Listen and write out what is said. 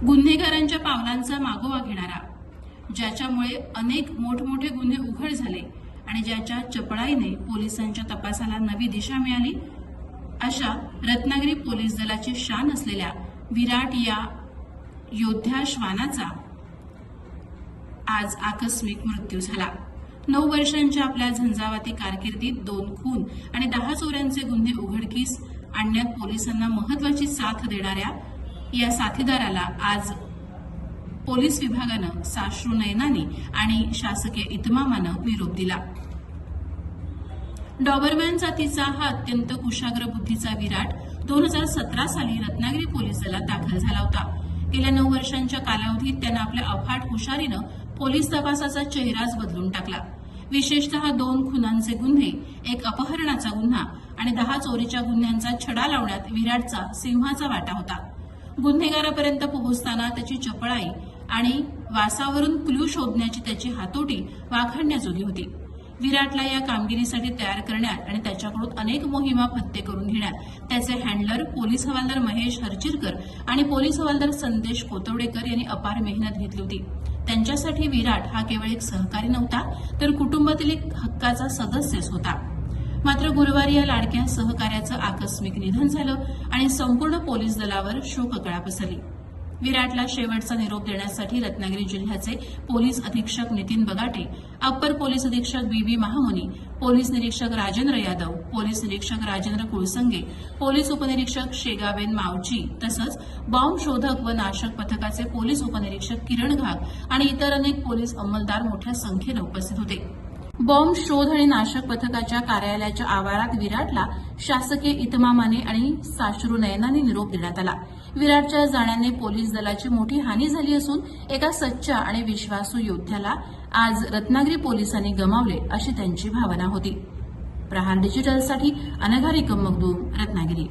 गुन्हेगारांच्या पावलांचा मागोवा घेणारा, ज्याच्यामुळे अनेक मोठमोठे गुन्हे उघड झाले आणि ज्याच्या चपळाईने पोलिसांच्या तपासाला नवी दिशा मिळाली, अशा रत्नागिरी पोलीस दलाची शान असलेल्या विराट या योद्ध्या श्वानाचा आज आकस्मिक मृत्यू झाला। 9 वर्षांच्या आपल्या झंझावाती कारकिर्दीत 2 खून आणि 10 चोऱ्यांचे गुन्हे उघडकीस आणण्यात पोलिसांना महत्वाची साथ देणाऱ्या या साथीदाराला आज पोलीस विभागानं साश्रू नयनांनी आणि शासकीय इतमामानं निरोप दिला। डॉबरमॅन जातीचा हा अत्यंत कुशाग्र बुद्धीचा विराट 2017 साली रत्नागिरी पोलीस दलात दाखल झाला होता। गेल्या 9 वर्षांच्या कालावधीत त्यानं आपल्या अफाट हुशारीनं पोलीस तपासाचा चेहराच बदलून टाकला। विशेषतः 2 खुनांचे गुन्हे, 1 अपहरणाचा गुन्हा आणि 10 चोरीच्या गुन्ह्यांचा छडा लावण्यात विराटचा सिंहाचा वाटा होता। गुन्हेगारापर्यंत पोहोचताना त्याची चपळाई आणि वासावरून क्लू शोधण्याची त्याची हातोटी वाखाणण्याजोगी होती। विराटला या कामगिरीसाठी तयार करण्यात आणि त्याच्याकडून अनेक मोहिमा फत्ते करून घेण्यात त्याचे हँडलर पोलीस हवालदार महेश हरचिरकर आणि पोलीस हवालदार संदेश कोतवडेकर यांनी अपार मेहनत घेतली होती। त्यांच्यासाठी विराट हा केवळ एक सहकारी नव्हता, तर कुटुंबातील एक हक्काचा सदस्यच होता। मात्र गुरुवारी या लाडक्या सहकार्याचं आकस्मिक निधन झालं आणि संपूर्ण पोलीस दलावर शोककळा पसरली। विराटला शेवटचा निरोप देण्यासाठी रत्नागिरी जिल्ह्याचे पोलीस अधीक्षक नितीन बगाटे, अप्पर पोलीस अधीक्षक बी महामुनी, पोलीस निरीक्षक राजेंद्र यादव, पोलीस निरीक्षक राजेंद्र कुळसंगे, पोलीस उपनिरीक्षक शेगावेन मावची तसंच बॉम्ब शोधक व नाशक पथकाचे पोलीस उपनिरीक्षक किरण घाग आणि इतर अनेक पोलीस अंमलदार मोठ्या संख्येनं उपस्थित होते। बॉम्ब शोध आणि नाशक पथकाच्या कार्यालयाच्या आवारात विराटला शासकीय इतमामाने आणि साश्रू नयनांनी निरोप देण्यात आला। विराटच्या जाण्याने पोलीस दलाची मोठी हानी झाली असून एका सच्चा आणि विश्वासू योद्ध्याला आज रत्नागिरी पोलिसांनी गमावले अशी त्यांची भावना होती। प्रहार डिजिटलसाठी अनघा रिकम मगदूम, रत्नागिरी।